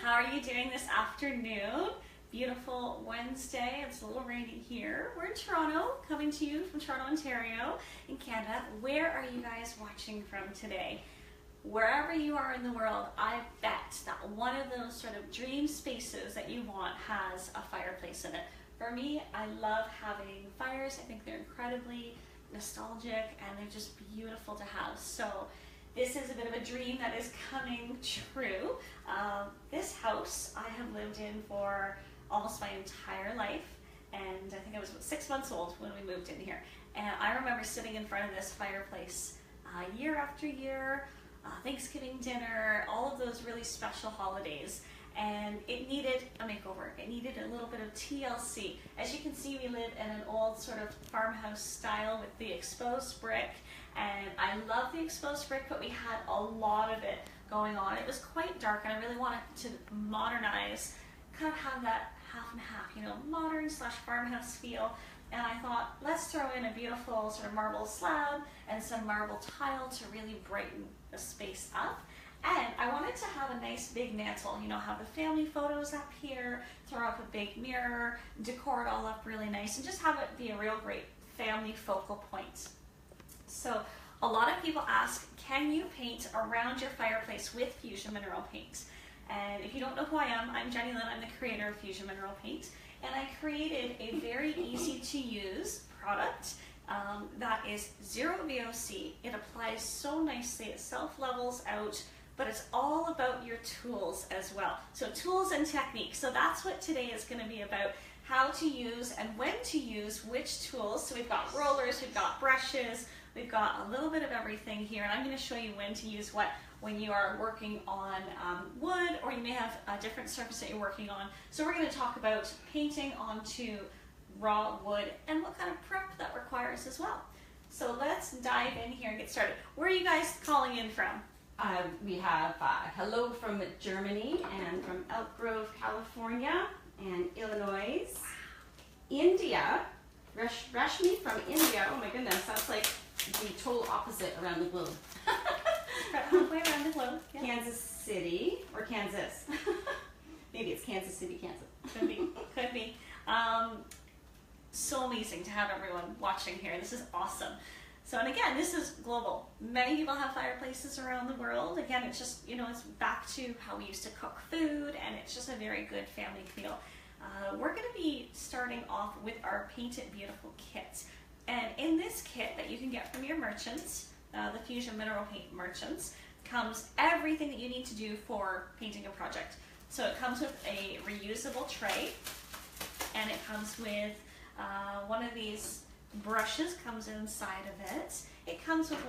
How are you doing this afternoon? Beautiful Wednesday. It's a little rainy here. We're in Toronto, coming to you from Toronto, Ontario, in Canada. Where are you guys watching from today? Wherever you are in the world, I bet that one of those sort of dream spaces that you want has a fireplace in it. For me, I love having fires. I think they're incredibly nostalgic and they're just beautiful to have. So this is a bit of a dream that is coming true. This house I have lived in for almost my entire life, and I think I was 6 months old when we moved in here. And I remember sitting in front of this fireplace year after year, Thanksgiving dinner, all of those really special holidays. And it needed a makeover. It needed a little bit of TLC. As you can see, we live in an old sort of farmhouse style with the exposed brick. And I love the exposed brick, but we had a lot of it going on. It was quite dark, and I really wanted to modernize, kind of have that half and half, you know, modern slash farmhouse feel. And I thought, let's throw in a beautiful sort of marble slab and some marble tile to really brighten the space up. And I wanted to have a nice big mantle, you know, have the family photos up here, throw up a big mirror, decor it all up really nice, and just have it be a real great family focal point. So a lot of people ask, can you paint around your fireplace with Fusion Mineral Paint? And if you don't know who I am, I'm Jenny Lynn. I'm the creator of Fusion Mineral Paint. And I created a very easy to use product that is zero VOC. It applies so nicely, it self-levels out, but it's all about your tools as well. So tools and techniques. So that's what today is going to be about, how to use and when to use which tools. So we've got rollers, we've got brushes, we've got a little bit of everything here, and I'm going to show you when to use what when you are working on wood, or you may have a different surface that you're working on. So we're going to talk about painting onto raw wood and what kind of prep that requires as well. So let's dive in here and get started. Where are you guys calling in from? We have hello from Germany and from Elk Grove, California, and Illinois. India, Rashmi from India. Oh my goodness, that's like the total opposite around the globe. Halfway around the globe. Yeah. Kansas City, or Kansas. Maybe it's Kansas City, Kansas. Could be, could be. So amazing to have everyone watching here. This is awesome. So, and again, this is global. Many people have fireplaces around the world. Again, it's just, you know, it's back to how we used to cook food, and it's just a very good family feel. We're going to be starting off with our Paint It Beautiful kit. And in this kit that you can get from your merchants, the Fusion Mineral Paint merchants, comes everything that you need to do for painting a project. So it comes with a reusable tray, and it comes with one of these brushes comes inside of it. It comes with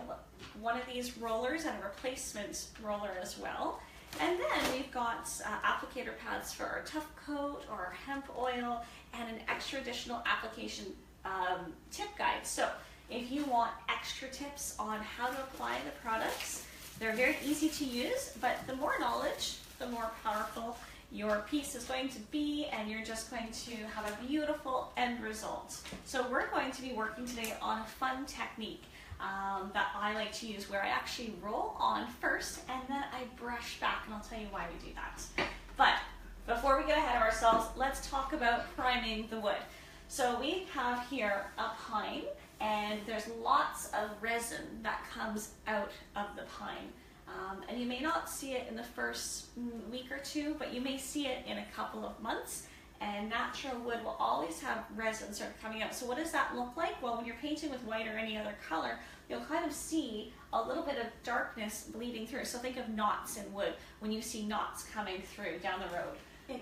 one of these rollers and a replacement roller as well. And then we've got applicator pads for our tough coat or our hemp oil, and an extra additional application tip guide. So if you want extra tips on how to apply the products, they're very easy to use, but the more knowledge, the more powerful your piece is going to be, and you're just going to have a beautiful end result. So we're going to be working today on a fun technique that I like to use, where I actually roll on first and then I brush back, and I'll tell you why we do that. But before we get ahead of ourselves, let's talk about priming the wood. So we have here a pine, and there's lots of resin that comes out of the pine. And you may not see it in the first week or two, but you may see it in a couple of months. And natural wood will always have resin sort of coming out. So what does that look like? Well, when you're painting with white or any other color, you'll kind of see a little bit of darkness bleeding through. So think of knots in wood when you see knots coming through down the road.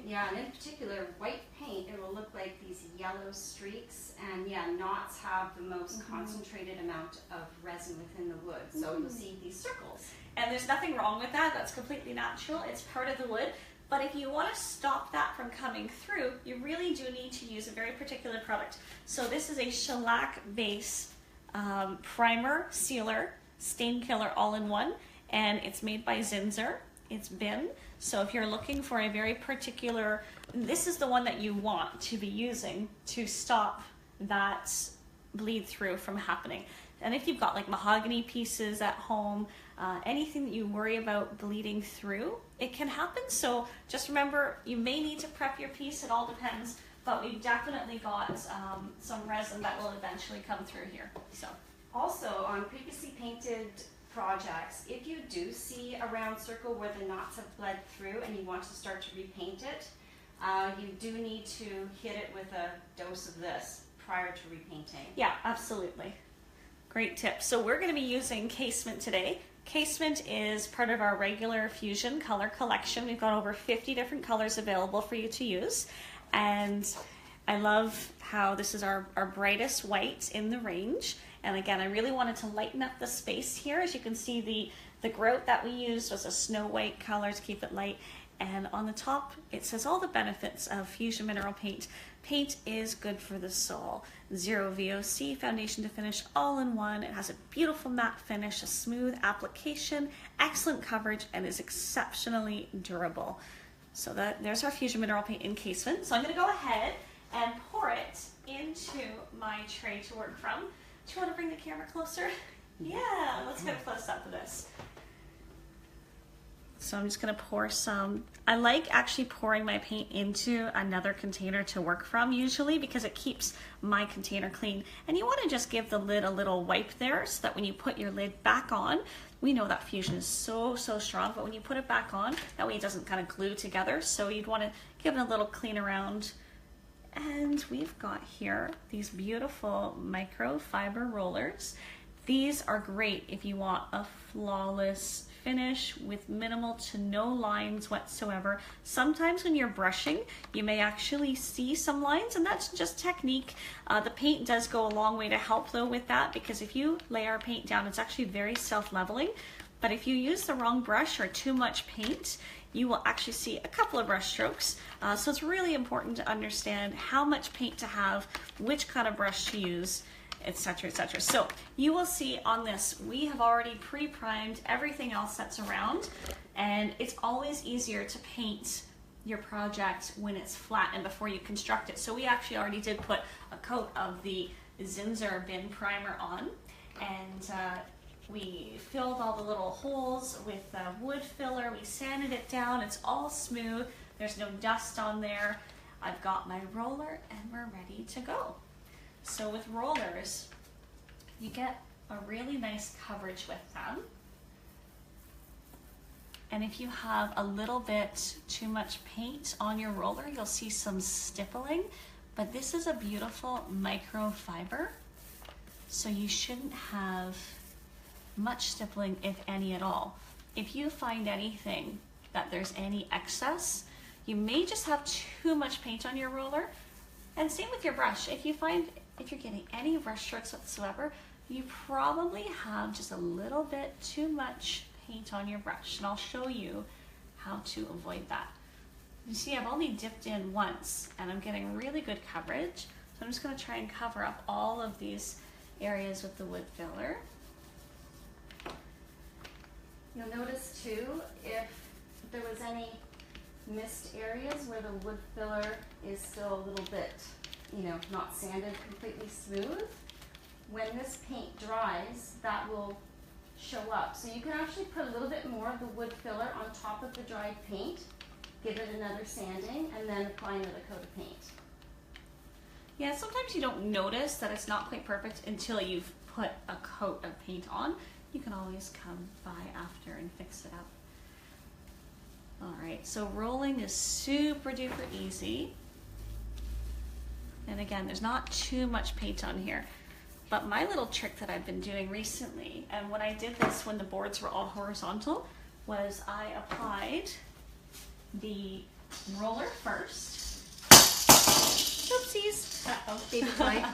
Yeah, and in particular, white paint, it will look like these yellow streaks, and yeah, knots have the most concentrated amount of resin within the wood, so you'll see these circles. And there's nothing wrong with that. That's completely natural. It's part of the wood. But if you want to stop that from coming through, you really do need to use a very particular product. So this is a shellac base primer, sealer, stain killer all-in-one, and it's made by Zinsser. It's bin. So if you're looking for a very particular, this is the one that you want to be using to stop that bleed through from happening. And if you've got like mahogany pieces at home, anything that you worry about bleeding through, it can happen. So just remember, you may need to prep your piece. It all depends, but we've definitely got some resin that will eventually come through here. So also on previously painted projects, if you do see a round circle where the knots have bled through and you want to start to repaint it, you do need to hit it with a dose of this prior to repainting. Yeah, absolutely. Great tip. So we're going to be using Casement today. Casement is part of our regular Fusion color collection. We've got over 50 different colors available for you to use. And I love how this is our brightest white in the range. And again, I really wanted to lighten up the space here. As you can see, the grout that we used was a snow white color to keep it light. And on the top, it says all the benefits of Fusion Mineral Paint. Paint is good for the soul. Zero VOC, foundation to finish, all in one. It has a beautiful matte finish, a smooth application, excellent coverage, and is exceptionally durable. So there's our Fusion Mineral Paint encasement. So I'm going to go ahead and pour it into my tray to work from. Do you want to bring the camera closer? Yeah, let's get a close up of this. So I'm just going to pour some. I like actually pouring my paint into another container to work from usually, because it keeps my container clean. And you want to just give the lid a little wipe there so that when you put your lid back on, we know that Fusion is so strong, but when you put it back on, that way it doesn't kind of glue together. So you'd want to give it a little clean around. And we've got here these beautiful microfiber rollers. These are great if you want a flawless finish with minimal to no lines whatsoever. Sometimes when you're brushing, you may actually see some lines, and that's just technique. The paint does go a long way to help though with that, because if you lay our paint down, it's actually very self-leveling. But if you use the wrong brush or too much paint, you will actually see a couple of brush strokes. So it's really important to understand how much paint to have, which kind of brush to use, etc., etc. So you will see on this, we have already pre-primed everything else that's around, and it's always easier to paint your project when it's flat and before you construct it. So we actually already did put a coat of the Zinsser bin primer on, and we filled all the little holes with wood filler. We sanded it down. It's all smooth. There's no dust on there. I've got my roller and we're ready to go. So with rollers, you get a really nice coverage with them. And if you have a little bit too much paint on your roller, you'll see some stippling, but this is a beautiful microfiber, so you shouldn't have much stippling, if any at all. If you find anything that there's any excess, you may just have too much paint on your roller. And same with your brush. If you're getting any brush strokes whatsoever, you probably have just a little bit too much paint on your brush, and I'll show you how to avoid that. You see, I've only dipped in once and I'm getting really good coverage. So I'm just going to try and cover up all of these areas with the wood filler. You'll notice too, if there was any missed areas where the wood filler is still a little bit, not sanded completely smooth, when this paint dries, that will show up. So you can actually put a little bit more of the wood filler on top of the dried paint, give it another sanding, and then apply another coat of paint. Yeah, sometimes you don't notice that it's not quite perfect until you've put a coat of paint on. You can always come by after and fix it up. All right, so rolling is super duper easy. And again, there's not too much paint on here. But my little trick that I've been doing recently, and when I did this when the boards were all horizontal, was I applied the roller first. Oopsies. Uh-oh, baby toy.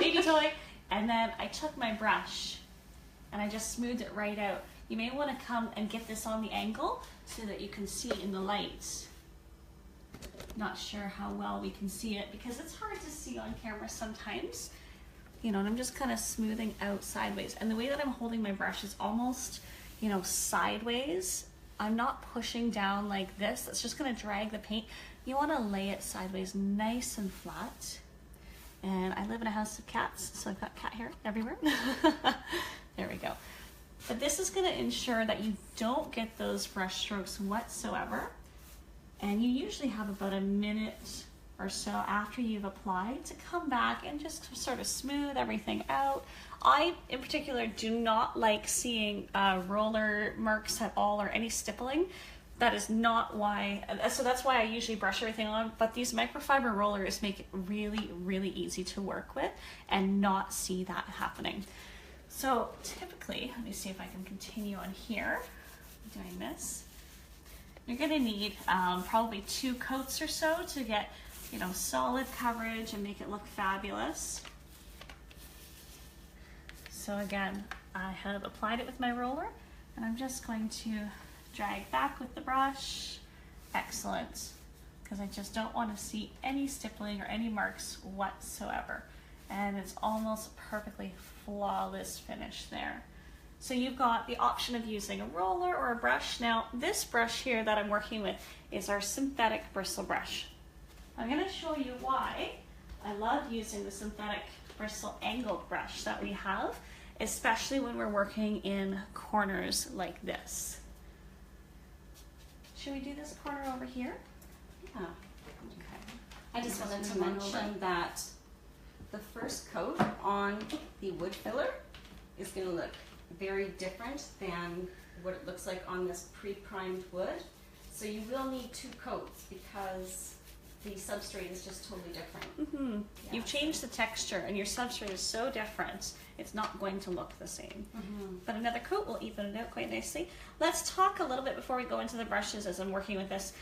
Baby toy. And then I took my brush and I just smoothed it right out. You may want to come and get this on the angle so that you can see in the lights. Not sure how well we can see it because it's hard to see on camera sometimes. And I'm just kind of smoothing out sideways. And the way that I'm holding my brush is almost, sideways. I'm not pushing down like this. That's just going to drag the paint. You want to lay it sideways, nice and flat. And I live in a house of cats, so I've got cat hair everywhere. There we go. But this is going to ensure that you don't get those brush strokes whatsoever. And you usually have about a minute or so after you've applied to come back and just sort of smooth everything out. I, in particular, do not like seeing roller marks at all or any stippling. That is not why, so that's why I usually brush everything on, but these microfiber rollers make it really, really easy to work with and not see that happening. So typically, let me see if I can continue on here doing this. You're gonna need probably 2 coats or so to get, you know, solid coverage and make it look fabulous. So again, I have applied it with my roller and I'm just going to drag back with the brush. Excellent, because I just don't want to see any stippling or any marks whatsoever. And it's almost perfectly flawless finish there. So you've got the option of using a roller or a brush. Now this brush here that I'm working with is our synthetic bristle brush. I'm going to show you why I love using the synthetic bristle angled brush that we have, especially when we're working in corners like this. Should we do this corner over here? Yeah. Okay. I just wanted to mention that the first coat on the wood filler is going to look very different than what it looks like on this pre-primed wood. So you will need 2 coats because the substrate is just totally different. Mm-hmm. Yeah, You've changed the texture and your substrate is so different, it's not going to look the same. Mm-hmm. But another coat will even it out quite nicely. Let's talk a little bit before we go into the brushes as I'm working with this.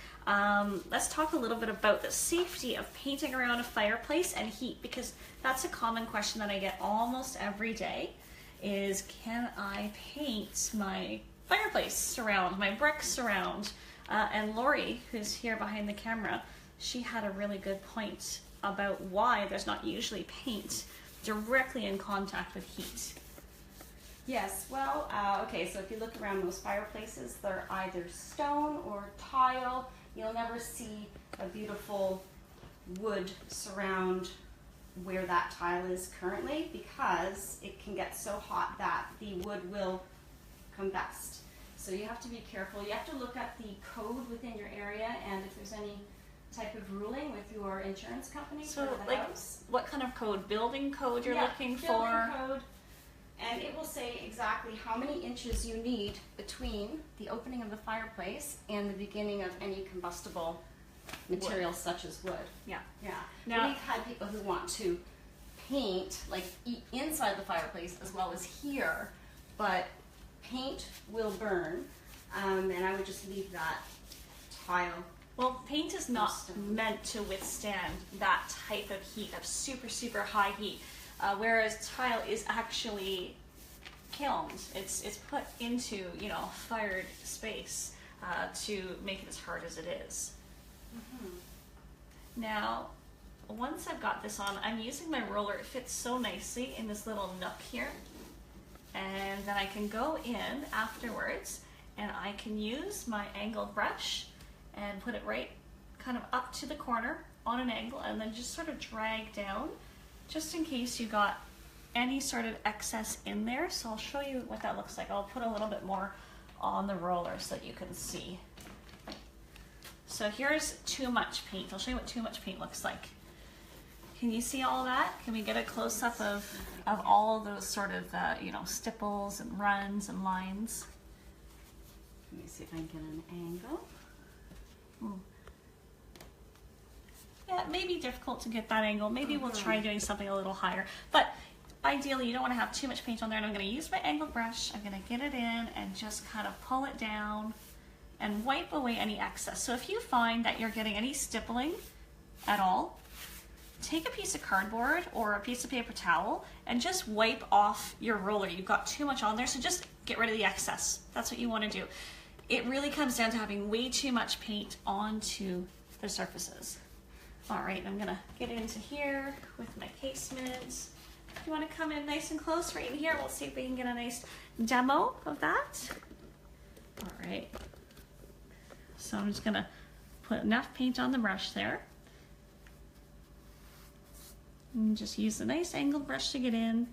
Let's talk a little bit about the safety of painting around a fireplace and heat, because that's a common question that I get almost every day is, can I paint my fireplace surround, my brick surround? And Lori, who's here behind the camera, she had a really good point about why there's not usually paint directly in contact with heat. Yes, well, okay, so if you look around most fireplaces, they're either stone or tile. You'll never see a beautiful wood surround where that tile is currently, because it can get so hot that the wood will combust. So you have to be careful. You have to look at the code within your area and if there's any type of ruling with your insurance company So for the like, house. what kind of code? Building code you're Yeah, looking building for? code. And it will say exactly how many inches you need between the opening of the fireplace and the beginning of any combustible material such as wood. Yeah. Yeah. Now- We've had people who want to paint like inside the fireplace as well as here, but paint will burn, and I would just leave that tile. Well, paint is not meant to withstand that type of heat, of super, super high heat, whereas tile is actually kilned. It's put into, you know, fired space to make it as hard as it is. Mm-hmm. Now, once I've got this on, I'm using my roller. It fits so nicely in this little nook here. And then I can go in afterwards and I can use my angled brush and put it right kind of up to the corner on an angle and then just sort of drag down just in case you got any sort of excess in there. So I'll show you what that looks like. I'll put a little bit more on the roller so that you can see. So here's too much paint. I'll show you what too much paint looks like. Can you see all that? Can we get a close-up of all those sort of, you know, stipples and runs and lines? Let me see if I can get an angle. Yeah, it may be difficult to get that angle. Maybe we'll try doing something a little higher. But ideally, you don't want to have too much paint on there. And I'm going to use my angled brush. I'm going to get it in and just kind of pull it down and wipe away any excess. So if you find that you're getting any stippling at all, take a piece of cardboard or a piece of paper towel and just wipe off your roller. You've got too much on there, so just get rid of the excess. That's what you want to do. It really comes down to having way too much paint onto the surfaces. All right, I'm gonna get into here with my casement. You want to come in nice and close right in here? We'll see if we can get a nice demo of that. All right. So I'm just gonna put enough paint on the brush there. And just use a nice angled brush to get in.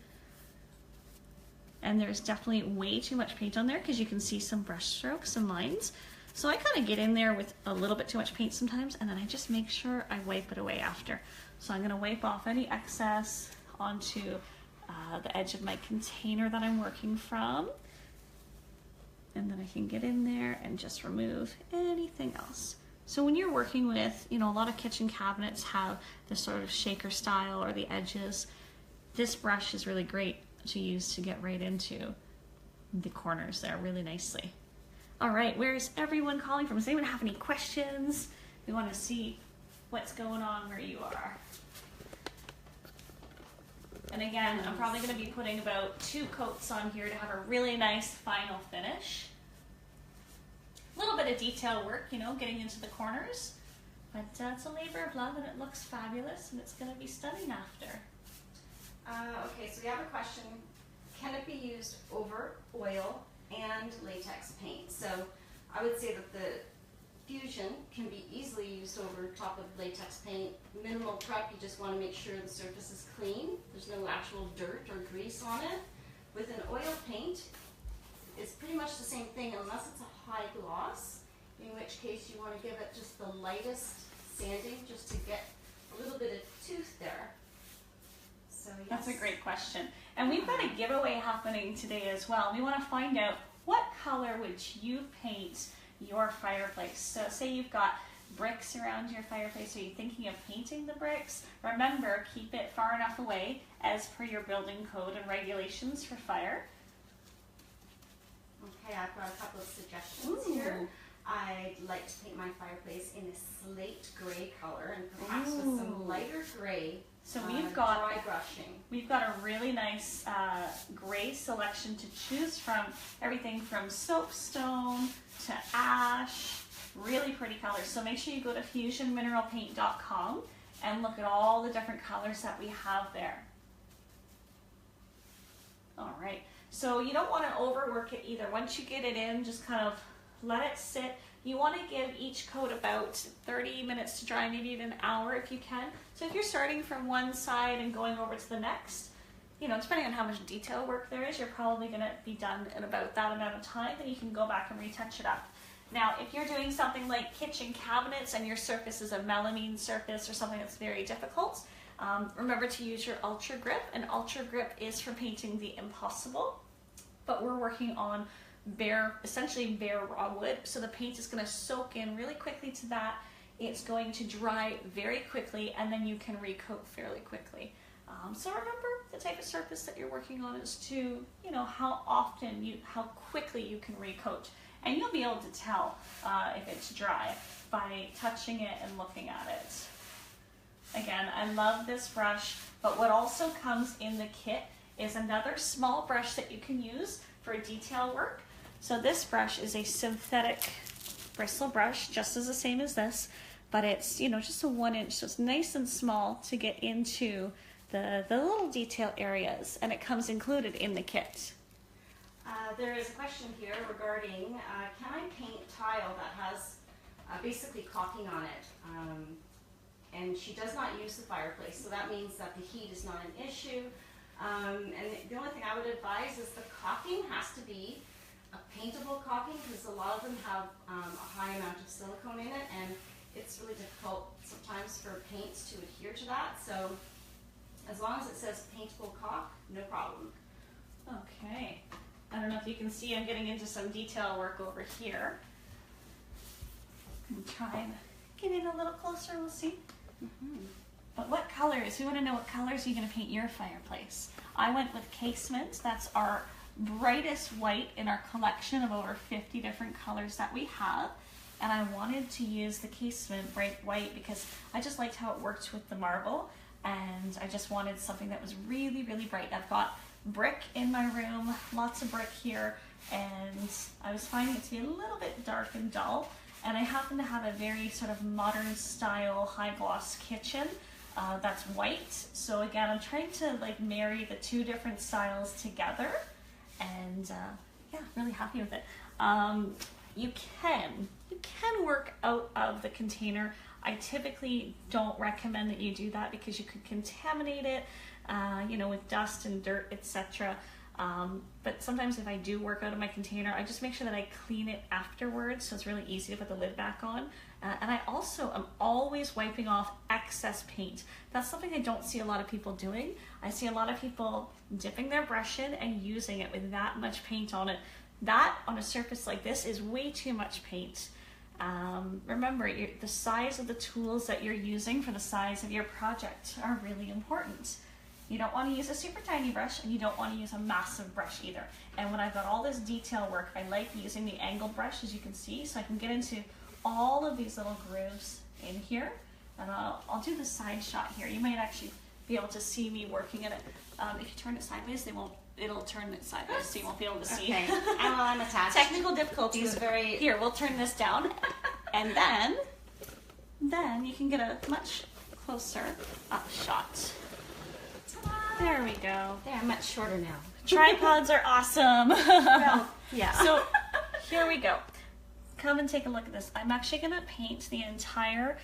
and there's definitely way too much paint on there because you can see some brush strokes and lines. So I kind of get in there with a little bit too much paint sometimes, and then I just make sure I wipe it away after. So I'm going to wipe off any excess onto the edge of my container that I'm working from. And then I can get in there and just remove anything else. So when you're working with, a lot of kitchen cabinets have this sort of shaker style or the edges. This brush is really great to use to get right into the corners there really nicely. All right, where's everyone calling from? Does anyone have any questions? We want to see what's going on where you are. And again, I'm probably going to be putting about 2 coats on here to have a really nice final finish. A little bit of detail work, getting into the corners. But it's a labor of love and it looks fabulous and it's going to be stunning after. Okay, so we have a question. Can it be used over oil and latex paint? So I would say that the Fusion can be easily used over top of latex paint. Minimal prep, you just want to make sure the surface is clean. There's no actual dirt or grease on it. With an oil paint, it's pretty much the same thing unless it's a high gloss, in which case you want to give it just the lightest sanding just to get a little bit of tooth there. So yes. That's a great question. And we've got a giveaway happening today as well. We want to find out what color would you paint your fireplace. So say you've got bricks around your fireplace. Are you thinking of painting the bricks? Remember, keep it far enough away as per your building code and regulations for fire. Okay, I've got a couple of suggestions here. I'd like to paint my fireplace in a slate gray color and perhaps with some lighter gray. So we've got dry brushing. We've got a really nice gray selection to choose from. Everything from soapstone to ash, really pretty colors. So make sure you go to fusionmineralpaint.com and look at all the different colors that we have there. All right, so you don't want to overwork it either. Once you get it in, just kind of let it sit. You want to give each coat about 30 minutes to dry, maybe even an hour if you can. So if you're starting from one side and going over to the next, depending on how much detail work there is, you're probably going to be done in about that amount of time, and you can go back and retouch it up. Now, if you're doing something like kitchen cabinets and your surface is a melamine surface or something that's very difficult, remember to use your Ultra Grip. And Ultra Grip is for painting the impossible, but we're working on essentially bare raw wood, so the paint is going to soak in really quickly to that. It's going to dry very quickly, and then you can recoat fairly quickly. So remember the type of surface that you're working on is to, how quickly you can recoat, and you'll be able to tell if it's dry by touching it and looking at it. Again, I love this brush, but what also comes in the kit is another small brush that you can use for detail work. So this brush is a synthetic bristle brush, just as the same as this, but it's, just a 1 inch, so it's nice and small to get into the little detail areas, and it comes included in the kit. There is a question here regarding, can I paint tile that has basically caulking on it? And she does not use the fireplace, so that means that the heat is not an issue. And the only thing I would advise is the caulking has to be a paintable caulking, because a lot of them have a high amount of silicone in it, and it's really difficult sometimes for paints to adhere to that. So as long as it says paintable caulk, no problem. Okay. I don't know if you can see, I'm getting into some detail work over here. I'm trying to get in a little closer, we'll see. But what colors? We want to know what colors you're going to paint your fireplace. I went with casement. That's our brightest white in our collection of over 50 different colors that we have. And I wanted to use the casement bright white because I just liked how it worked with the marble. And I just wanted something that was really, really bright. I've got brick in my room, lots of brick here, and I was finding it to be a little bit dark and dull. And I happen to have a very sort of modern style high gloss kitchen that's white. So again, I'm trying to marry the two different styles together, and yeah, really happy with it. You can work out of the container. I typically don't recommend that you do that because you could contaminate it, with dust and dirt, etc. But sometimes if I do work out of my container, I just make sure that I clean it afterwards, so it's really easy to put the lid back on. And I also am always wiping off excess paint. That's something I don't see a lot of people doing. I see a lot of people dipping their brush in and using it with that much paint on it. That on a surface like this is way too much paint. Remember, the size of the tools that you're using for the size of your project are really important. You don't want to use a super tiny brush, and you don't want to use a massive brush either. And when I've got all this detail work, I like using the angled brush, as you can see, so I can get into all of these little grooves in here. And I'll do the side shot here. You might actually be able to see me working in it. If you turn it sideways, it'll turn it sideways, so you won't be able to see. Okay. And while I'm attached. Technical difficulties. Here, we'll turn this down, and then you can get a much closer up shot. There we go. There, I'm much shorter now. Tripods are awesome. Well, yeah. So here we go. Come and take a look at this. I'm actually going to paint the entire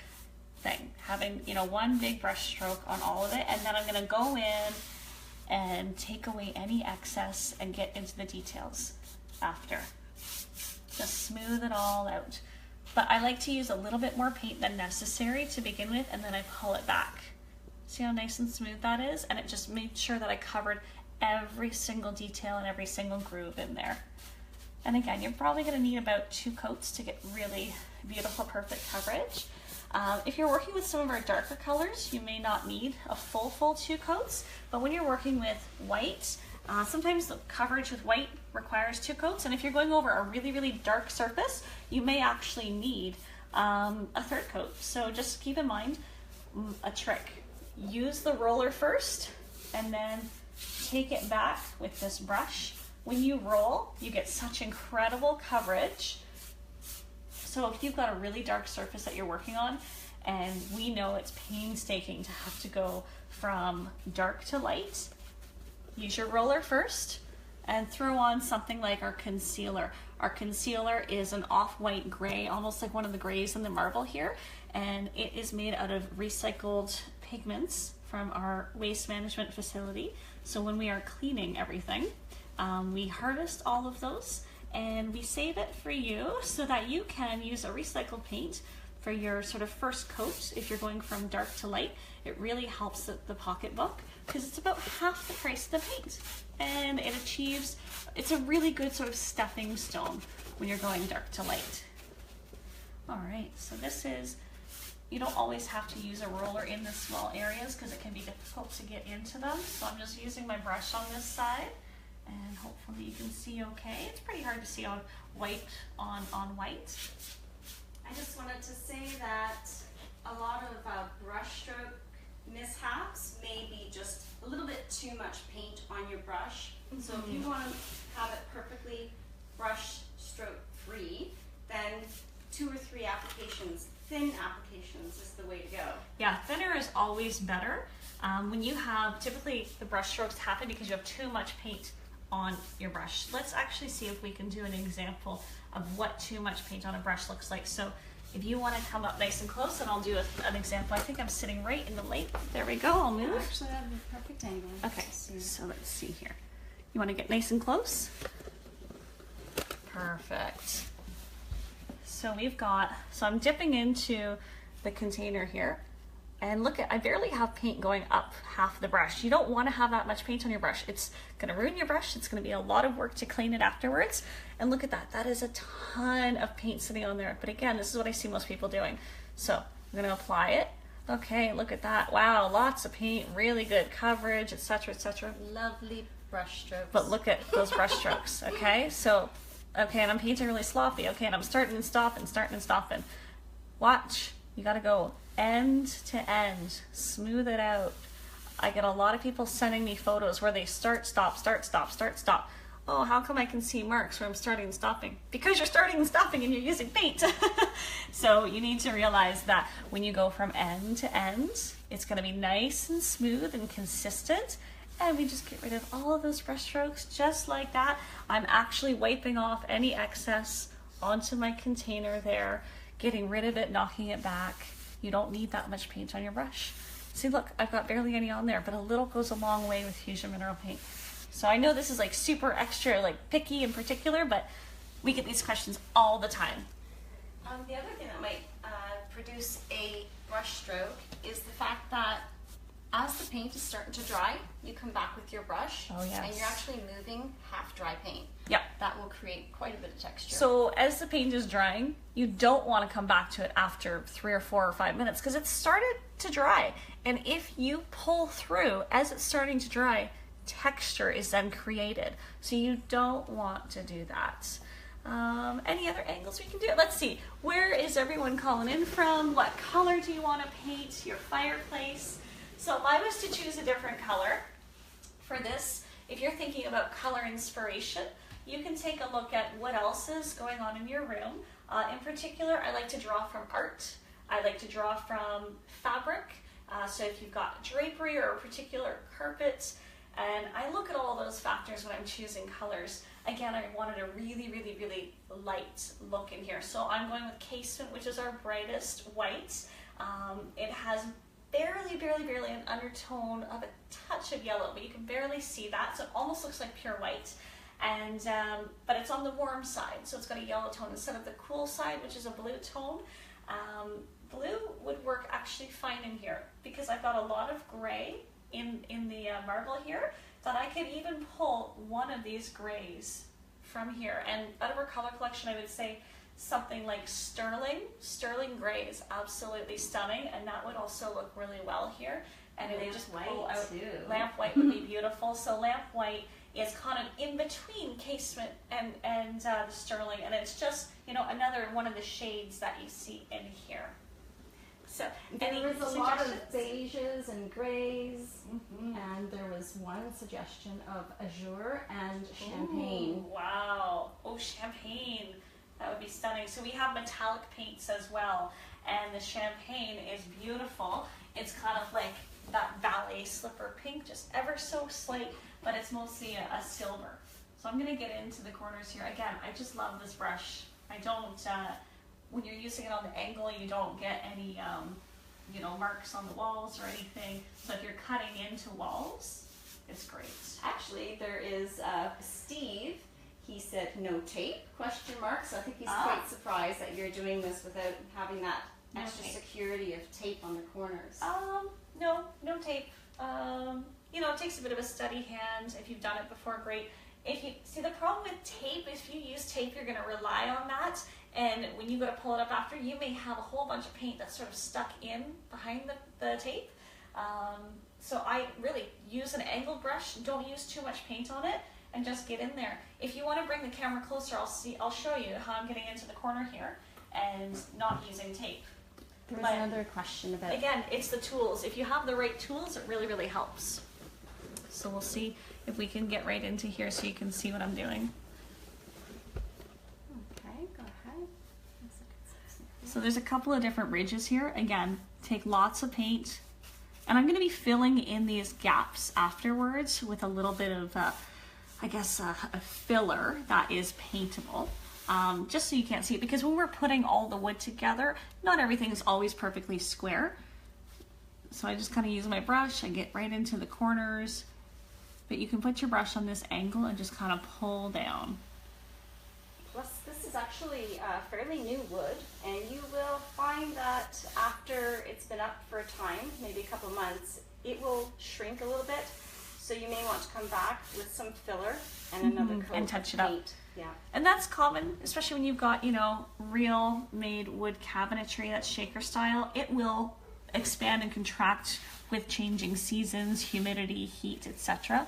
thing, having, one big brush stroke on all of it, and then I'm going to go in and take away any excess and get into the details after. Just smooth it all out. But I like to use a little bit more paint than necessary to begin with, and then I pull it back. See how nice and smooth that is? And it just made sure that I covered every single detail and every single groove in there. And again, you're probably going to need about 2 coats to get really beautiful, perfect coverage. If you're working with some of our darker colors, you may not need a full 2 coats, but when you're working with white, sometimes the coverage with white requires 2 coats, and if you're going over a really, really dark surface, you may actually need a 3rd coat. So just keep in mind a trick. Use the roller first, and then take it back with this brush. When you roll, you get such incredible coverage. So if you've got a really dark surface that you're working on, and we know it's painstaking to have to go from dark to light, use your roller first and throw on something like our concealer. Our concealer is an off-white gray, almost like one of the grays in the marble here, and it is made out of recycled pigments from our waste management facility. So when we are cleaning everything, we harvest all of those and we save it for you so that you can use a recycled paint for your sort of first coat. If you're going from dark to light, it really helps the pocketbook because it's about half the price of the paint, and it's a really good sort of stepping stone when you're going dark to light. All right, so you don't always have to use a roller in the small areas because it can be difficult to get into them. So I'm just using my brush on this side, and hopefully you can see okay. It's pretty hard to see on white on white. I just wanted to say that a lot of brush stroke mishaps may be just a little bit too much paint on your brush. Mm-hmm. So if you want to have it perfectly brush stroke free, then 2 or 3 applications, thin applications is the way to go. Yeah, thinner is always better. When you have, typically the brush strokes happen because you have too much paint on your brush. Let's actually see if we can do an example of what too much paint on a brush looks like. So if you want to come up nice and close, and I'll do an example. I think I'm sitting right in the light. There we go, I'll move. Actually, that would be a perfect angle. Okay, so let's see here. You want to get nice and close? Perfect. So I'm dipping into the container here, and look I barely have paint going up half the brush. You don't want to have that much paint on your brush. It's going to ruin your brush. It's going to be a lot of work to clean it afterwards. And look at that. That is a ton of paint sitting on there. But again, this is what I see most people doing. So I'm going to apply it. Okay, look at that. Wow, lots of paint, really good coverage, etc., etc. Lovely brush strokes. But look at those brush strokes, okay? So, okay, and I'm painting really sloppy. Okay, and I'm starting and stopping. Watch. You got to go end to end. Smooth it out. I get a lot of people sending me photos where they start, stop, start, stop, start, stop. Oh, how come I can see marks where I'm starting and stopping? Because you're starting and stopping and you're using paint. So you need to realize that when you go from end to end, it's going to be nice and smooth and consistent. And we just get rid of all of those brush strokes just like that. I'm actually wiping off any excess onto my container there, getting rid of it, knocking it back. You don't need that much paint on your brush. See, look, I've got barely any on there, but a little goes a long way with Fusion Mineral Paint. So I know this is like super extra, like picky in particular, but we get these questions all the time. The other thing that might produce a brush stroke is the fact that as the paint is starting to dry, you come back with your brush, Oh, yes. and you're actually moving half dry paint. Yep. That will create quite a bit of texture. So as the paint is drying, you don't want to come back to it after 3 or 4 or 5 minutes because it's started to dry. And if you pull through as it's starting to dry, texture is then created. So you don't want to do that. Any other angles we can do? Let's see. Where is everyone calling in from? What color do you want to paint your fireplace? So if I was to choose a different color for this, if you're thinking about color inspiration, you can take a look at what else is going on in your room. In particular, I like to draw from art. I like to draw from fabric. So if you've got drapery or a particular carpet, and I look at all those factors when I'm choosing colors. Again, I wanted a really, really, really light look in here. So I'm going with casement, which is our brightest white. It has barely an undertone of a touch of yellow, but you can barely see that. So it almost looks like pure white. And but it's on the warm side, so it's got a yellow tone instead of the cool side, which is a blue tone. Blue would work actually fine in here because I've got a lot of gray in the marble here that I could even pull one of these grays from here. And out of our color collection, I would say something like sterling gray is absolutely stunning, and that would also look really well here. And it would just pull out. Too. Lamp white would be beautiful. So lamp white is kind of in between casement and the sterling, and it's just, you know, another one of the shades that you see in here. So There any was a lot of suggestions? beiges and grays, Mhm. and there was one suggestion of azure and champagne. Ooh, wow. Oh, champagne. That would be stunning. So we have metallic paints as well, and the champagne is beautiful. It's kind of like that ballet slipper pink, just ever so slight, but it's mostly a silver. So I'm going to get into the corners here. Again, I just love this brush. I don't, when you're using it on the angle, you don't get any, you know, marks on the walls or anything. So if you're cutting into walls, it's great. Actually, there is Steve. He said no tape, question mark. So I think he's Ah. quite surprised that you're doing this without having that No extra tape. security of tape on the corners. No tape. You know, it takes a bit of a steady hand. If you've done it before, great. If you see the problem with tape, if you use tape, you're going to rely on that, and when you go to pull it up after, you may have a whole bunch of paint that's sort of stuck in behind the tape. So I really use an angled brush. Don't use too much paint on it, and just get in there. If you want to bring the camera closer, I'll show you how I'm getting into the corner here and not using tape. There was But another question about again, it's the tools. If you have the right tools, it really, really helps. So we'll see if we can get right into here so you can see what I'm doing. Okay, go ahead. So there's a couple of different ridges here. Again, take lots of paint. And I'm going to be filling in these gaps afterwards with a little bit of, I guess, a filler that is paintable. Just so you can't see it, because when we're putting all the wood together, not everything is always perfectly square. So I just kind of use my brush, I get right into the corners, but you can put your brush on this angle and just kind of pull down. Plus, this is actually fairly new wood, and you will find that after it's been up for a time, maybe a couple months, it will shrink a little bit. So you may want to come back with some filler and another coat and touch of it up. paint. Yeah. And that's common, especially when you've got, you know, real made wood cabinetry that's shaker style. It will expand and contract with changing seasons, humidity, heat, etc.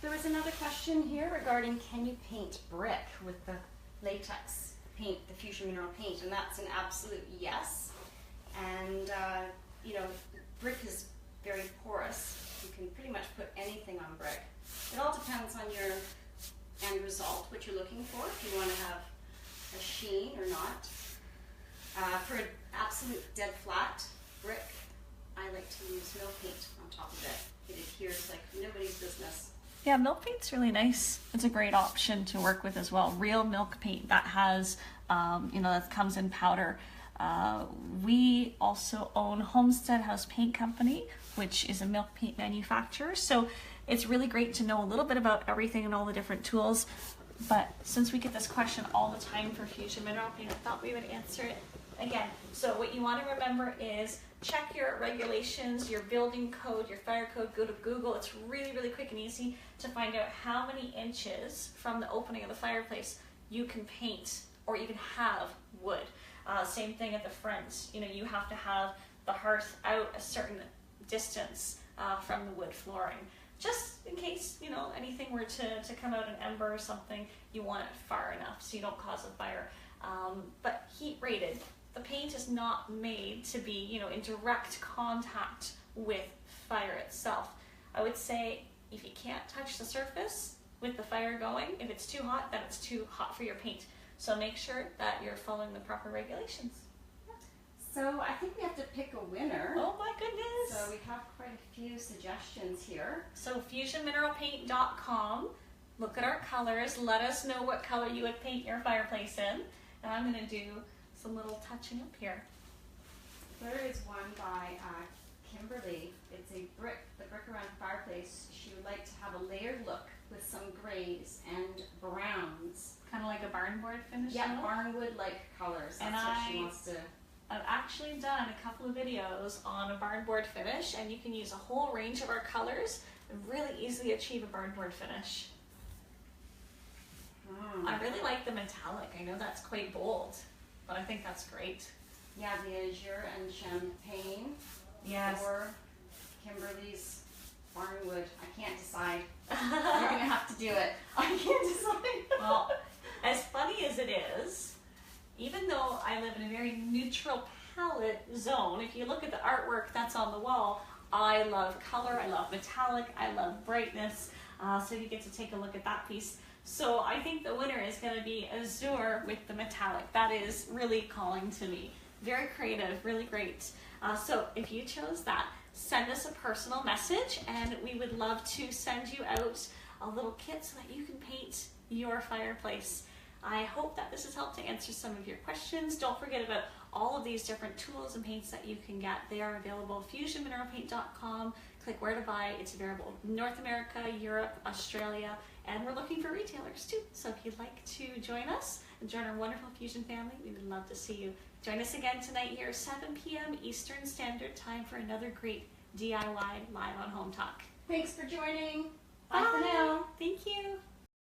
There was another question here regarding can you paint brick with the latex paint, the fusion mineral paint, and that's an absolute yes. And you know, brick is very porous. You can pretty much put anything on brick. It all depends on your end result, what you're looking for, if you want to have a sheen or not. For an absolute dead flat brick, I like to use mill paint on top of it. It adheres like nobody's business. Yeah, milk paint's really nice. It's a great option to work with as well. Real milk paint that has, you know, that comes in powder. We also own Homestead House Paint Company, which is a milk paint manufacturer. So it's really great to know a little bit about everything and all the different tools. But since we get this question all the time for fusion mineral paint, I thought we would answer it again. So what you want to remember is check your regulations, your building code, your fire code. Go to Google. It's really, really quick and easy to find out how many inches from the opening of the fireplace you can paint or even have wood. Same thing at the front. You know, you have to have the hearth out a certain distance from the wood flooring. Just in case, you know, anything were to come out an ember or something, you want it far enough so you don't cause a fire. But heat rated. The paint is not made to be, you know, in direct contact with fire itself. I would say if you can't touch the surface with the fire going, if it's too hot, then it's too hot for your paint. So make sure that you're following the proper regulations. So I think we have to pick a winner. Oh my goodness. So we have quite a few suggestions here. So fusionmineralpaint.com. Look at our colors. Let us know what color you would paint your fireplace in. And I'm going to do some little touching up here. There is one by Kimberly. It's a brick, the brick around the fireplace. She would like to have a layered look with some grays and browns. Kind of like a barnboard finish. Yeah, barnwood-like colors. That's what she wants to. I've actually done a couple of videos on a barnboard finish, and you can use a whole range of our colors and really easily achieve a barnboard finish. I really like the metallic. I know that's quite bold, but I think that's great. Yeah, the azure and champagne. Yes. Or Kimberly's barnwood. I can't decide. You're going to have to do it. I can't decide. Well, as funny as it is, even though I live in a very neutral palette zone, if you look at the artwork that's on the wall, I love color, I love metallic, I love brightness, so you get to take a look at that piece. So I think the winner is going to be azure with the metallic. That is really calling to me. Very creative, really great. So if you chose that, send us a personal message and we would love to send you out a little kit so that you can paint your fireplace. I hope that this has helped to answer some of your questions. Don't forget about all of these different tools and paints that you can get. They are available at fusionmineralpaint.com. Click where to buy. It's available in North America, Europe, Australia, and we're looking for retailers too. So if you'd like to join us and join our wonderful Fusion family, we would love to see you. Join us again tonight here, 7 p.m. Eastern Standard Time for another great DIY live on Hometalk. Thanks for joining. Bye for now. Thank you.